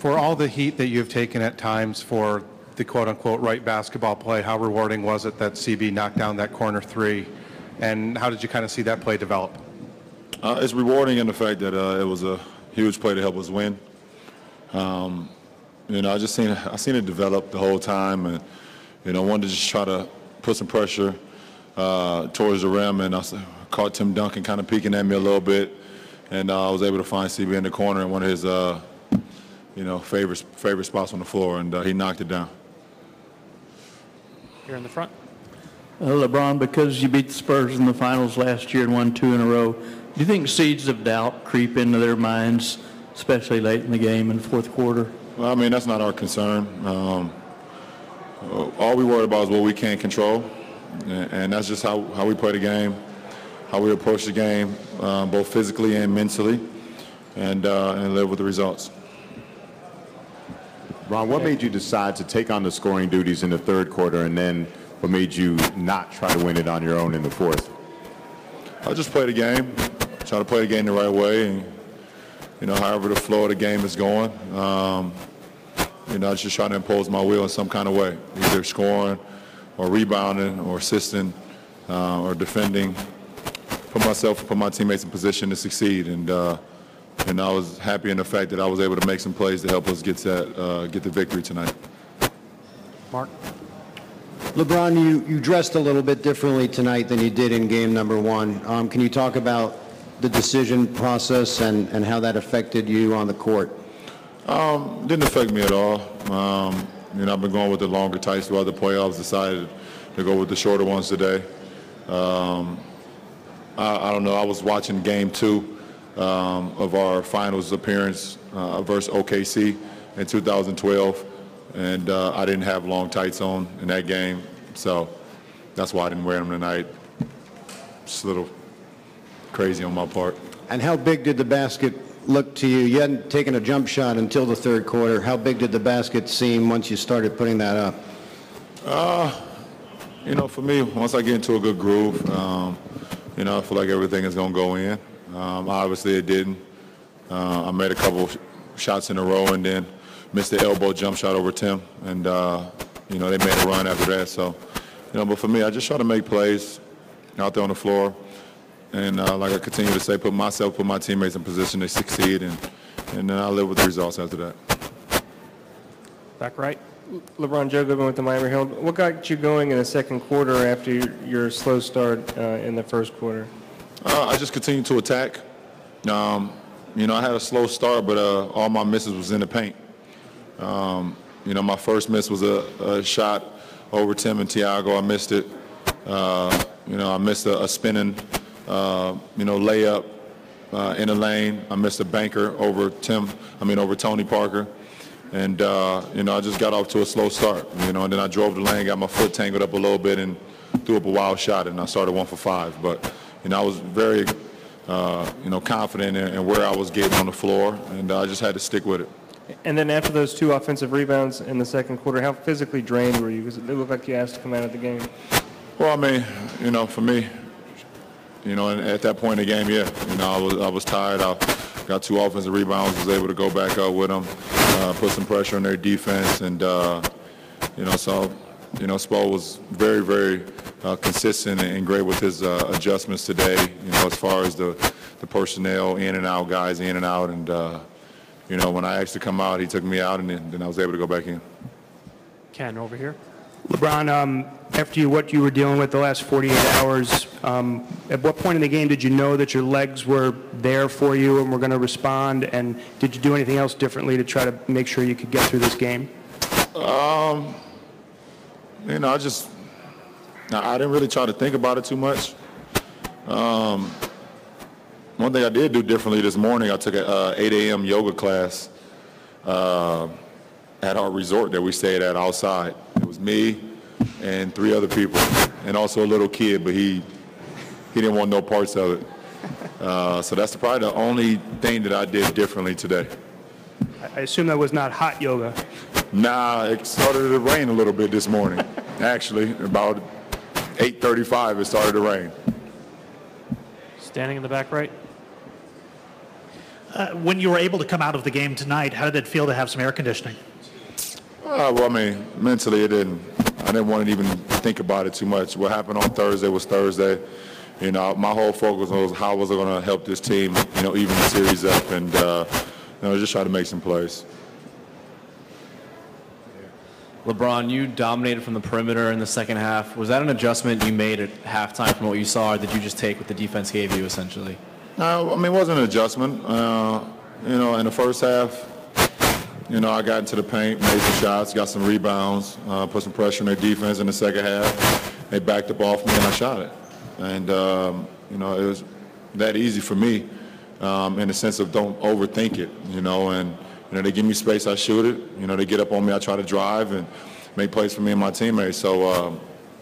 For all the heat that you've taken at times for the quote-unquote right basketball play, how rewarding was it that CB knocked down that corner three, and how did you kind of see that play develop? It's rewarding in the fact that it was a huge play to help us win. I seen it develop the whole time, and wanted to just try to put some pressure towards the rim, and I caught Tim Duncan kind of peeking at me a little bit, and I was able to find CB in the corner in one of his favorite spots on the floor, and he knocked it down. Here in the front. LeBron, because you beat the Spurs in the finals last year and won 2 in a row, do you think seeds of doubt creep into their minds, especially late in the game in the fourth quarter? Well, I mean, that's not our concern. All we worry about is what we can't control, and that's just how we play the game, how we approach the game, both physically and mentally, and live with the results. Ron, what made you decide to take on the scoring duties in the third quarter, and then what made you not try to win it on your own in the fourth? I just play the game, try to play the game the right way, and however the flow of the game is going, I just try to impose my will in some kind of way, either scoring or rebounding or assisting or defending, put my teammates in position to succeed, and I was happy in the fact that I was able to make some plays to help us get the victory tonight. Mark? LeBron, you dressed a little bit differently tonight than you did in game number one. Can you talk about the decision process and how that affected you on the court? Didn't affect me at all. I've been going with the longer tights throughout the playoffs. Decided to go with the shorter ones today. I don't know. I was watching game 2 of our finals appearance versus OKC in 2012, and I didn't have long tights on in that game, so that's why I didn't wear them tonight. Just a little crazy on my part. And how big did the basket look to you? You hadn't taken a jump shot until the third quarter. How big did the basket seem once you started putting that up? For me, once I get into a good groove, I feel like everything is going to go in. Obviously, it didn't. I made a couple shots in a row and then missed the elbow jump shot over Tim, and they made a run after that. So, but for me, I just try to make plays out there on the floor, and like I continue to say, put my teammates in position to succeed, and then I live with the results after that. Back right. LeBron, Joe Goodman with the Miami Herald. What got you going in the second quarter after your slow start in the first quarter? I just continued to attack. I had a slow start, but all my misses was in the paint. My first miss was a shot over Tim and Thiago. I missed it. I missed a spinning, layup in the lane. I missed a banker over Tony Parker. And, I just got off to a slow start, and then I drove the lane, got my foot tangled up a little bit, and threw up a wild shot, and I started 1 for 5. But, I was very, confident in where I was getting on the floor, and I just had to stick with it. And then after those 2 offensive rebounds in the second quarter, how physically drained were you? Because it looked like you asked to come out of the game. Well, for me, and at that point in the game, yeah, I was tired. I got 2 offensive rebounds, was able to go back up with them, put some pressure on their defense, and Spo was very, very consistent and great with his adjustments today. As far as the personnel, in and out guys, in and out, and when I asked to come out, he took me out, and then I was able to go back in. Ken, over here. LeBron, after what you were dealing with the last 48 hours, at what point in the game did you know that your legs were there for you and were going to respond? And did you do anything else differently to try to make sure you could get through this game? I didn't really try to think about it too much. One thing I did do differently this morning, I took an 8 a.m. yoga class at our resort that we stayed at outside. It was me and 3 other people, and also a little kid, but he didn't want no parts of it. So that's probably the only thing that I did differently today. I assume that was not hot yoga. Nah, it started to rain a little bit this morning. Actually, about 8:35, it started to rain. Standing in the back right. When you were able to come out of the game tonight, how did it feel to have some air conditioning? Well, I mean, mentally, I didn't want to even think about it too much. What happened on Thursday was Thursday. You know, my whole focus was how was I going to help this team, you know, even the series up, and just try to make some plays. LeBron, you dominated from the perimeter in the second half. Was that an adjustment you made at halftime from what you saw, or did you just take what the defense gave you, essentially? I mean, it wasn't an adjustment. In the first half, I got into the paint, made some shots, got some rebounds, put some pressure on their defense. In the second half, they backed up off me, and I shot it. And, it was that easy for me in the sense of don't overthink it, and they give me space, I shoot it. They get up on me, I try to drive and make plays for me and my teammates. So,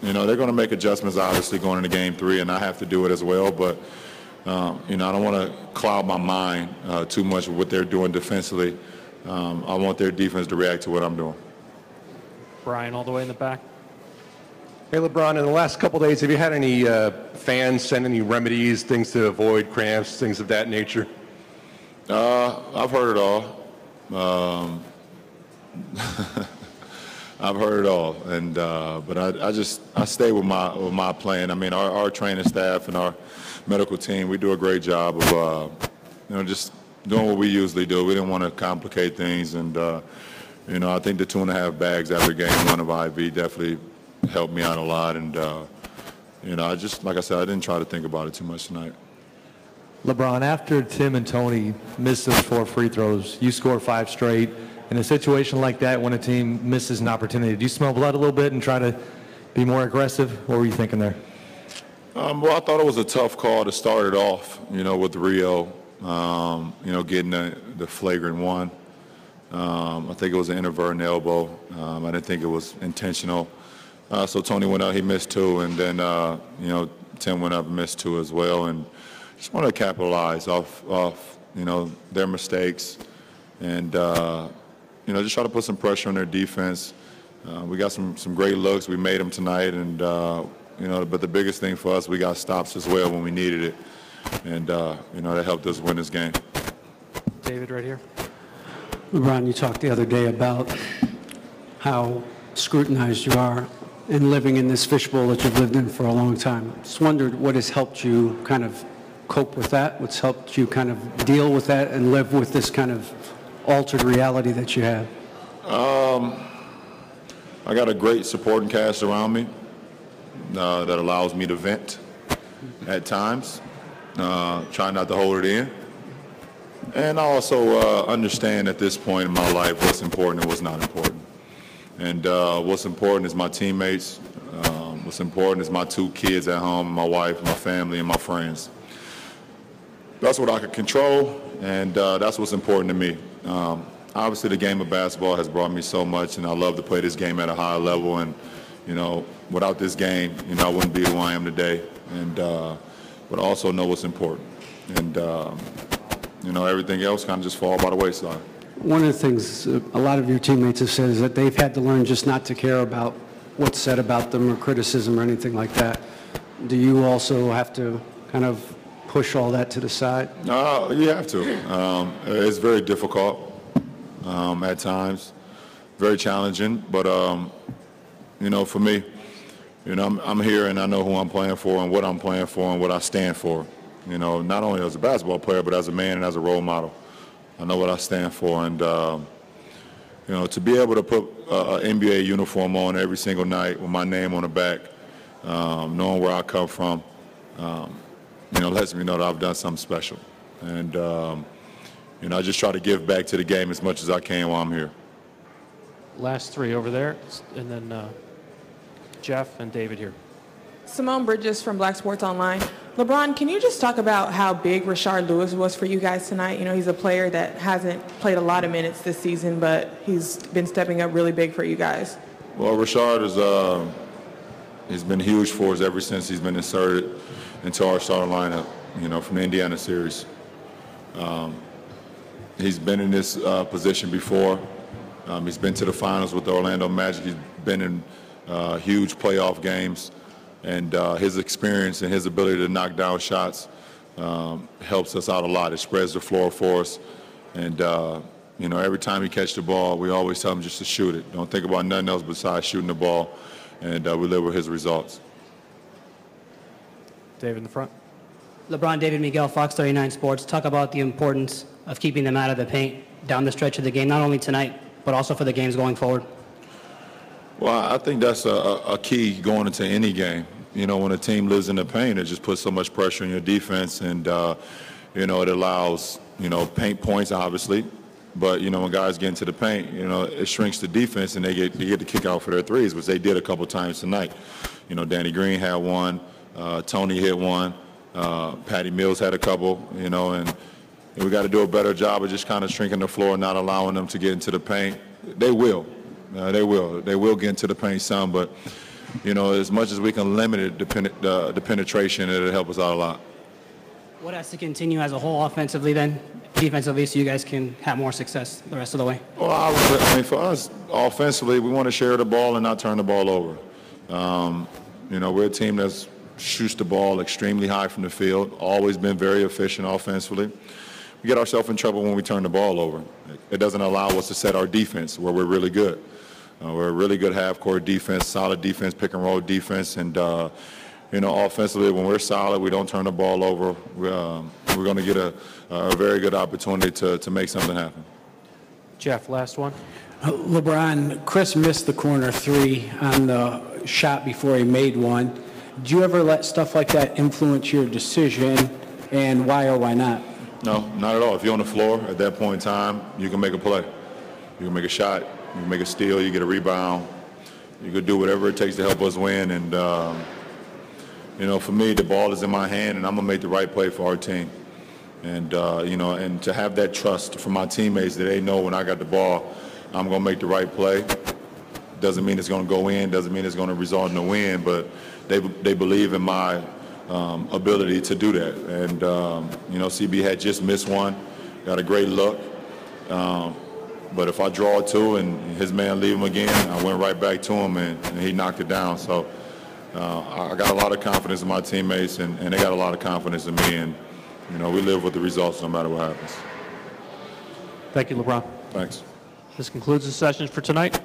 they're going to make adjustments, obviously, going into Game 3, and I have to do it as well. But, I don't want to cloud my mind too much with what they're doing defensively. I want their defense to react to what I'm doing. Brian, all the way in the back. Hey, LeBron, in the last couple of days, have you had any fans send any remedies, things to avoid cramps, things of that nature? I've heard it all. I've heard it all, and but I stay with my plan. I mean, our training staff and our medical team, we do a great job of just doing what we usually do. We didn't want to complicate things, and I think the 2.5 bags after Game 1 of IV definitely helped me out a lot, and like I said, I didn't try to think about it too much tonight. LeBron, after Tim and Tony missed those 4 free throws, you score 5 straight. In a situation like that, when a team misses an opportunity, do you smell blood a little bit and try to be more aggressive? What were you thinking there? Well, I thought it was a tough call to start it off, with Rio, getting the flagrant one. I think it was an inadvertent elbow. I didn't think it was intentional. So Tony went out, he missed 2, and then, Tim went up and missed 2 as well. And just want to capitalize off their mistakes and, just try to put some pressure on their defense. We got some great looks. We made them tonight, and, but the biggest thing for us, we got stops as well when we needed it. And, that helped us win this game. David, right here. LeBron, you talked the other day about how scrutinized you are in living in this fishbowl that you've lived in for a long time. Just wondered what has helped you kind of cope with that, what's helped you kind of deal with that and live with this kind of altered reality that you have? I got a great supporting cast around me that allows me to vent at times, try not to hold it in. And I also understand at this point in my life what's important and what's not important. And what's important is my teammates. What's important is my 2 kids at home, my wife, my family, and my friends. That's what I can control, and that's what's important to me. Obviously, the game of basketball has brought me so much, and I love to play this game at a high level. And, without this game, I wouldn't be who I am today. And but I also know what's important. And, everything else kind of just fall by the wayside. One of the things a lot of your teammates have said is that they've had to learn just not to care about what's said about them or criticism or anything like that. Do you also have to kind of push all that to the side? You have to. It's very difficult at times, very challenging. But, for me, I'm here and I know who I'm playing for and what I'm playing for and what I stand for. Not only as a basketball player, but as a man and as a role model. I know what I stand for. And, to be able to put an NBA uniform on every single night with my name on the back, knowing where I come from, lets me know that I've done something special. And, I just try to give back to the game as much as I can while I'm here. Last 3 over there, and then Jeff and David here. Simone Bridges from Black Sports Online. LeBron, can you just talk about how big Rashard Lewis was for you guys tonight? He's a player that hasn't played a lot of minutes this season, but he's been stepping up really big for you guys. Well, Rashard he's been huge for us ever since he's been inserted into our starting lineup, from the Indiana series. He's been in this position before. He's been to the finals with the Orlando Magic. He's been in huge playoff games. And his experience and his ability to knock down shots helps us out a lot. It spreads the floor for us. And, every time he catch the ball, we always tell him just to shoot it. Don't think about nothing else besides shooting the ball. And we live with his results. David in the front. LeBron, David Miguel, Fox 39 Sports. Talk about the importance of keeping them out of the paint down the stretch of the game, not only tonight, but also for the games going forward. Well, I think that's a key going into any game. When a team lives in the paint, it just puts so much pressure on your defense, and, it allows, paint points, obviously. But, when guys get into the paint, it shrinks the defense, and they get to kick out for their threes, which they did a couple times tonight. Danny Green had one, Tony hit one, Patty Mills had a couple, and we got to do a better job of just kind of shrinking the floor, not allowing them to get into the paint. They will. They will get into the paint some, but, as much as we can limit it, the penetration, it'll help us out a lot. What has to continue as a whole offensively then, defensively, so you guys can have more success the rest of the way? Well, for us, offensively, we want to share the ball and not turn the ball over. We're a team that shoots the ball extremely high from the field, always been very efficient offensively. We get ourselves in trouble when we turn the ball over. It doesn't allow us to set our defense where we're really good. We're a really good half-court defense, solid defense, pick-and-roll defense, and offensively, when we're solid, we don't turn the ball over. We're going to get a very good opportunity to make something happen. Jeff, last one. LeBron, Chris missed the corner three on the shot before he made one. Do you ever let stuff like that influence your decision, and why or why not? No, not at all. If you're on the floor at that point in time, you can make a play. You can make a shot. You can make a steal. You get a rebound. You can do whatever it takes to help us win. And, for me, the ball is in my hand, and I'm going to make the right play for our team. And, and to have that trust from my teammates that they know when I got the ball, I'm going to make the right play. Doesn't mean it's going to go in. Doesn't mean it's going to result in a win. But they believe in my ability to do that. And, CB had just missed one. Got a great look. But if I draw two and his man leave him again, I went right back to him, and he knocked it down. So I got a lot of confidence in my teammates, and they got a lot of confidence in me. And, we live with the results no matter what happens. Thank you, LeBron. Thanks. This concludes the session for tonight.